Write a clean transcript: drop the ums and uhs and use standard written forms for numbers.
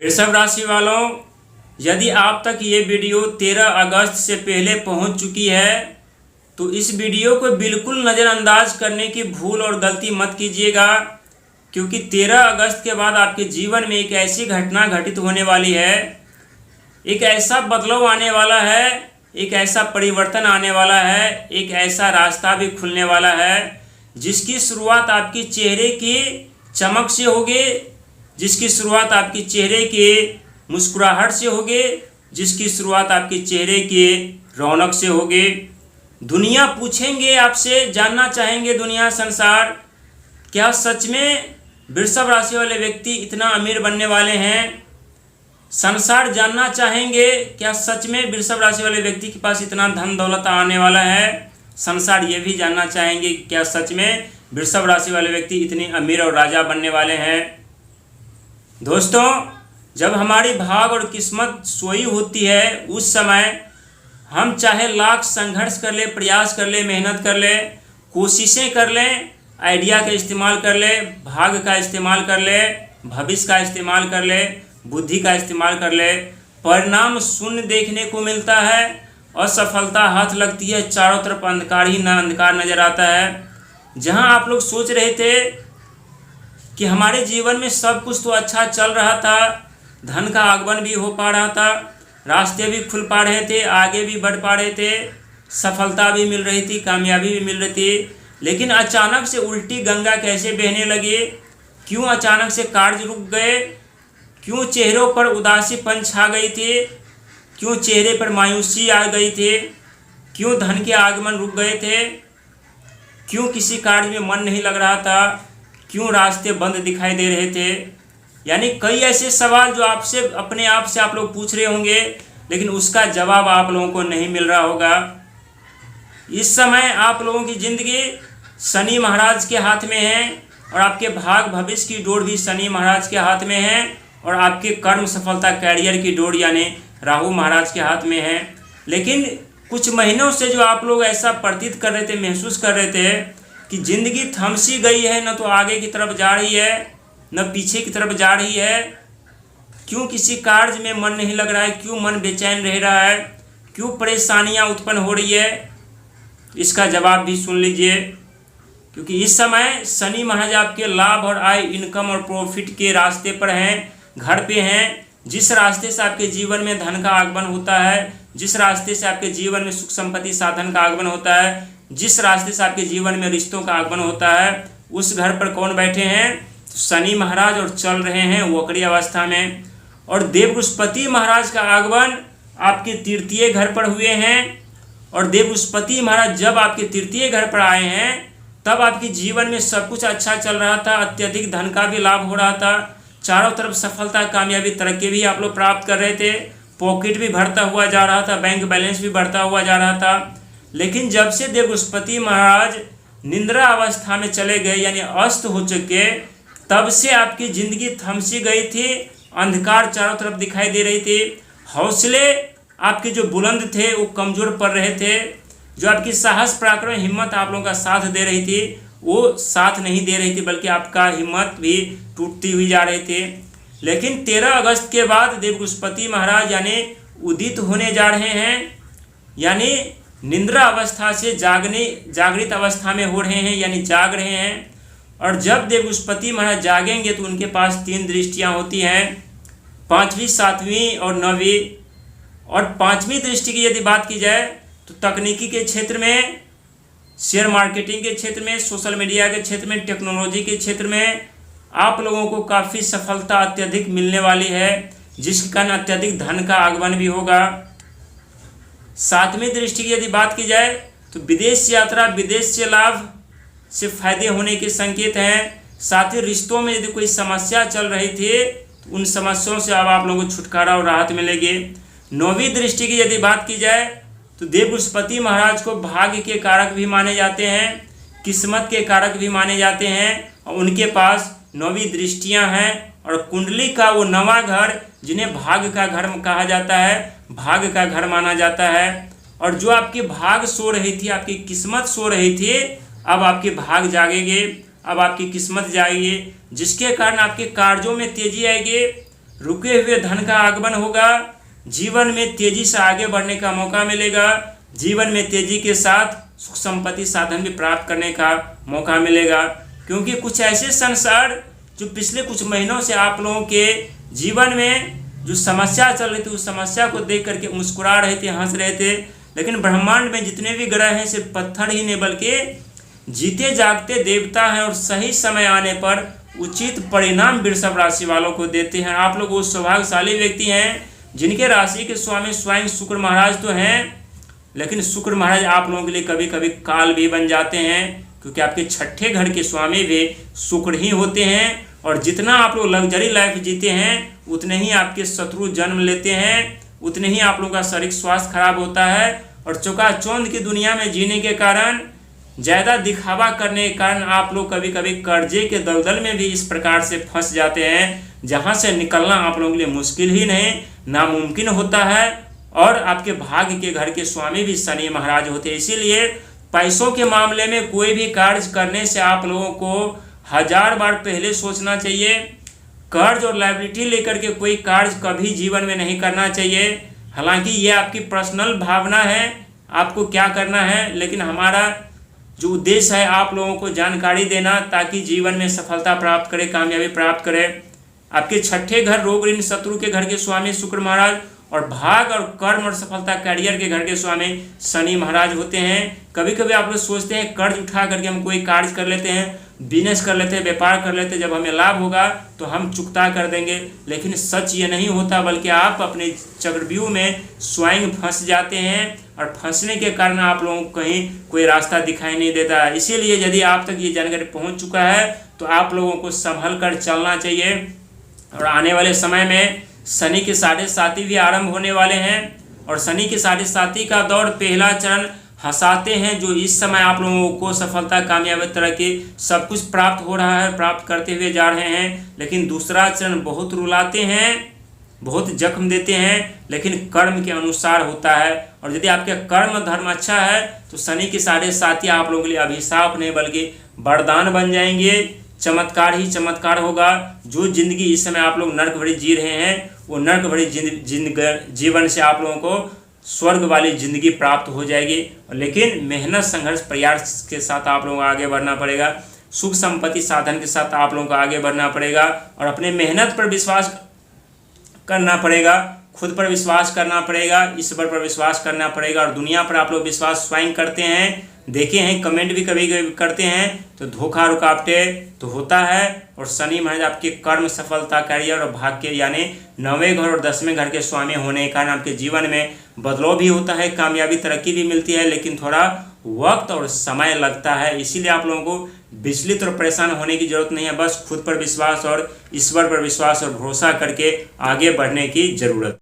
वृषभ राशि वालों, यदि आप तक ये वीडियो 13 अगस्त से पहले पहुंच चुकी है तो इस वीडियो को बिल्कुल नज़रअंदाज करने की भूल और गलती मत कीजिएगा, क्योंकि 13 अगस्त के बाद आपके जीवन में एक ऐसी घटना घटित होने वाली है, एक ऐसा बदलाव आने वाला है, एक ऐसा परिवर्तन आने वाला है, एक ऐसा रास्ता भी खुलने वाला है जिसकी शुरुआत आपकी चेहरे की चमक से होगी, जिसकी शुरुआत आपकी चेहरे के मुस्कुराहट से होगी, जिसकी शुरुआत आपके चेहरे के रौनक से होगी। दुनिया पूछेंगे आपसे, जानना चाहेंगे दुनिया संसार, क्या सच में वृषभ राशि वाले व्यक्ति इतना अमीर बनने वाले हैं। संसार जानना चाहेंगे, क्या सच में वृषभ राशि वाले व्यक्ति के पास इतना धन दौलत आने वाला है। संसार ये भी जानना चाहेंगे क्या सच में वृषभ राशि वाले व्यक्ति इतने अमीर और राजा बनने वाले हैं। दोस्तों, जब हमारी भाग और किस्मत सोई होती है उस समय हम चाहे लाख संघर्ष कर ले, प्रयास कर ले, मेहनत कर ले, कोशिशें कर लें, आइडिया का इस्तेमाल कर ले, भाग का इस्तेमाल कर ले, भविष्य का इस्तेमाल कर ले, बुद्धि का इस्तेमाल कर ले, परिणाम शून्य देखने को मिलता है। असफलता हाथ लगती है, चारों तरफ अंधकार ही अंधकार नजर आता है। जहां आप लोग सोच रहे थे कि हमारे जीवन में सब कुछ तो अच्छा चल रहा था, धन का आगमन भी हो पा रहा था, रास्ते भी खुल पा रहे थे, आगे भी बढ़ पा रहे थे, सफलता भी मिल रही थी, कामयाबी भी मिल रही थी, लेकिन अचानक से उल्टी गंगा कैसे बहने लगी। क्यों अचानक से कार्य रुक गए, क्यों चेहरों पर उदासीपन छा गई थी, क्यों चेहरे पर मायूसी आ गई थी, क्यों धन के आगमन रुक गए थे, क्यों किसी कार्य में मन नहीं लग रहा था, क्यों रास्ते बंद दिखाई दे रहे थे। यानी कई ऐसे सवाल जो आपसे अपने आप से आप लोग पूछ रहे होंगे, लेकिन उसका जवाब आप लोगों को नहीं मिल रहा होगा। इस समय आप लोगों की ज़िंदगी शनि महाराज के हाथ में है और आपके भाग भविष्य की डोर भी शनि महाराज के हाथ में है और आपके कर्म सफलता कैरियर की डोर यानी राहु महाराज के हाथ में है। लेकिन कुछ महीनों से जो आप लोग ऐसा प्रतीत कर रहे थे, महसूस कर रहे थे कि ज़िंदगी थम सी गई है, न तो आगे की तरफ जा रही है न पीछे की तरफ जा रही है। क्यों किसी कार्य में मन नहीं लग रहा है, क्यों मन बेचैन रह रहा है, क्यों परेशानियां उत्पन्न हो रही है, इसका जवाब भी सुन लीजिए। क्योंकि इस समय शनि महाराज आपके लाभ और आय, इनकम और प्रॉफिट के रास्ते पर हैं, घर पे हैं। जिस रास्ते से आपके जीवन में धन का आगमन होता है, जिस रास्ते से आपके जीवन में सुख संपत्ति साधन का आगमन होता है, जिस रास्ते से आपके जीवन में रिश्तों का आगमन होता है, उस घर पर कौन बैठे हैं? तो शनि महाराज, और चल रहे हैं वक्री अवस्था में। और देव बृहस्पति महाराज का आगमन आपके तृतीय घर पर हुए हैं। और देव बृहस्पति महाराज जब आपके तृतीय घर पर आए हैं तब आपके जीवन में सब कुछ अच्छा चल रहा था, अत्यधिक धन का भी लाभ हो रहा था, चारों तरफ सफलता, कामयाबी, तरक्की भी आप लोग प्राप्त कर रहे थे, पॉकेट भी भरता हुआ जा रहा था, बैंक बैलेंस भी बढ़ता हुआ जा रहा था। लेकिन जब से देव बृहस्पति महाराज निंद्रा अवस्था में चले गए यानी अस्त हो चुके, तब से आपकी ज़िंदगी थम सी गई थी, अंधकार चारों तरफ दिखाई दे रही थी, हौसले आपके जो बुलंद थे वो कमज़ोर पड़ रहे थे, जो आपकी साहस, पराक्रम, हिम्मत आप लोगों का साथ दे रही थी वो साथ नहीं दे रही थी, बल्कि आपका हिम्मत भी टूटती हुई जा रही थी। लेकिन 13 अगस्त के बाद देव बृहस्पति महाराज यानी उदित होने जा रहे हैं, यानी निंद्रा अवस्था से जागृत अवस्था में हो रहे हैं, यानी जाग रहे हैं। और जब देव बृहस्पति महाराज जागेंगे तो उनके पास 3 दृष्टियां होती हैं, 5वीं, 7वीं और 9वीं। और 5वीं दृष्टि की यदि बात की जाए तो तकनीकी के क्षेत्र में, शेयर मार्केटिंग के क्षेत्र में, सोशल मीडिया के क्षेत्र में, टेक्नोलॉजी के क्षेत्र में आप लोगों को काफ़ी सफलता अत्यधिक मिलने वाली है, जिसके कारण अत्यधिक धन का आगमन भी होगा। 7वीं दृष्टि की यदि बात की जाए तो विदेश यात्रा, विदेश से लाभ से फायदे होने के संकेत हैं। साथ ही रिश्तों में यदि कोई समस्या चल रही थी तो उन समस्याओं से अब आप लोगों को छुटकारा और राहत मिलेगी। 9वीं दृष्टि की यदि बात की जाए तो देव बृहस्पति महाराज को भाग्य के कारक भी माने जाते हैं, किस्मत के कारक भी माने जाते हैं, और उनके पास 9वीं दृष्टियां हैं। और कुंडली का वो 9वां घर, जिन्हें भाग्य का घर कहा जाता है, भाग्य का घर माना जाता है। और जो आपकी भाग सो रही थी, आपकी किस्मत सो रही थी, अब आपके भाग जागेंगे, अब आपकी किस्मत जाएगी, जिसके कारण आपके कार्यों में तेजी आएगी, रुके हुए धन का आगमन होगा, जीवन में तेजी से आगे बढ़ने का मौका मिलेगा, जीवन में तेजी के साथ सुख संपत्ति साधन भी प्राप्त करने का मौका मिलेगा। क्योंकि कुछ ऐसे संसार जो पिछले कुछ महीनों से आप लोगों के जीवन में जो समस्या चल रही थी उस समस्या को देख करके मुस्कुरा रहे थे, हंस रहे थे, लेकिन ब्रह्मांड में जितने भी ग्रह हैं सिर्फ पत्थर ही नहीं बल्कि जीते जागते देवता हैं और सही समय आने पर उचित परिणाम वृषभ राशि वालों को देते हैं। आप लोग वो सौभाग्यशाली व्यक्ति हैं जिनके राशि के स्वामी स्वयं शुक्र महाराज तो हैं, लेकिन शुक्र महाराज आप लोगों के लिए कभी कभी काल भी बन जाते हैं, क्योंकि आपके छठे घर के स्वामी भी शुक्र ही होते हैं। और जितना आप लोग लग्जरी लाइफ जीते हैं उतने ही आपके शत्रु जन्म लेते हैं, उतने ही आप लोगों का शारीरिक स्वास्थ्य खराब होता है। और चौकाचौंध की दुनिया में जीने के कारण, ज़्यादा दिखावा करने के कारण आप लोग कभी कभी कर्जे के दलदल में भी इस प्रकार से फंस जाते हैं जहां से निकलना आप लोगों के लिए मुश्किल ही नहीं नामुमकिन होता है। और आपके भाग्य के घर के स्वामी भी शनि महाराज होते हैं। इसीलिए पैसों के मामले में कोई भी कार्य करने से आप लोगों को 1000 बार पहले सोचना चाहिए। कर्ज और लायबिलिटी लेकर के कोई कार्य कभी जीवन में नहीं करना चाहिए। हालांकि ये आपकी पर्सनल भावना है, आपको क्या करना है, लेकिन हमारा जो उद्देश्य है आप लोगों को जानकारी देना ताकि जीवन में सफलता प्राप्त करें, कामयाबी प्राप्त करें। आपके छठे घर रोग ऋण शत्रु के घर के स्वामी शुक्र महाराज और भाग और कर्म और सफलता कैरियर के घर के स्वामी शनि महाराज होते हैं। कभी कभी आप लोग सोचते हैं कर्ज उठा करके हम कोई कार्य कर लेते हैं, बिजनेस कर लेते हैं, व्यापार कर लेते हैं, जब हमें लाभ होगा तो हम चुकता कर देंगे, लेकिन सच ये नहीं होता, बल्कि आप अपने चक्रव्यूह में स्वयं फंस जाते हैं और फंसने के कारण आप लोगों को कहीं कोई रास्ता दिखाई नहीं देता। इसीलिए यदि आप तक ये जानकारी पहुंच चुका है तो आप लोगों को संभल कर चलना चाहिए। और आने वाले समय में शनि के 7.5 भी आरंभ होने वाले हैं और शनि के 7.5 का दौर पहला चरण हंसाते हैं, जो इस समय आप लोगों को सफलता कामयाबी तरह की सब कुछ प्राप्त हो रहा है, प्राप्त करते हुए जा रहे हैं। लेकिन दूसरा चरण बहुत रुलाते हैं, बहुत जख्म देते हैं, लेकिन कर्म के अनुसार होता है। और यदि आपका कर्म धर्म अच्छा है तो शनि की 7.5 आप लोगों के लिए अभिशाप नहीं बल्कि वरदान बन जाएंगे। चमत्कार ही चमत्कार होगा। जो जिंदगी इस समय आप लोग नर्क भरी जी रहे हैं वो नर्क भरी जीवन से आप लोगों को स्वर्ग वाली जिंदगी प्राप्त हो जाएगी। लेकिन मेहनत संघर्ष प्रयास के साथ आप लोगों को आगे बढ़ना पड़ेगा, सुख संपत्ति साधन के साथ आप लोगों को आगे बढ़ना पड़ेगा और अपने मेहनत पर विश्वास करना पड़ेगा, खुद पर विश्वास करना पड़ेगा, ईश्वर पर विश्वास करना पड़ेगा। और दुनिया पर आप लोग विश्वास स्वयं करते हैं, देखे हैं, कमेंट भी कभी कभी करते हैं तो धोखा रुकावटें तो होता है। और शनि महाराज आपके कर्म सफलता कैरियर और भाग्य यानी 9वें घर और 10वें घर के स्वामी होने के कारण आपके जीवन में बदलाव भी होता है, कामयाबी तरक्की भी मिलती है, लेकिन थोड़ा वक्त और समय लगता है। इसीलिए आप लोगों को विचलित और परेशान होने की जरूरत नहीं है, बस खुद पर विश्वास और ईश्वर पर विश्वास और भरोसा करके आगे बढ़ने की जरूरत।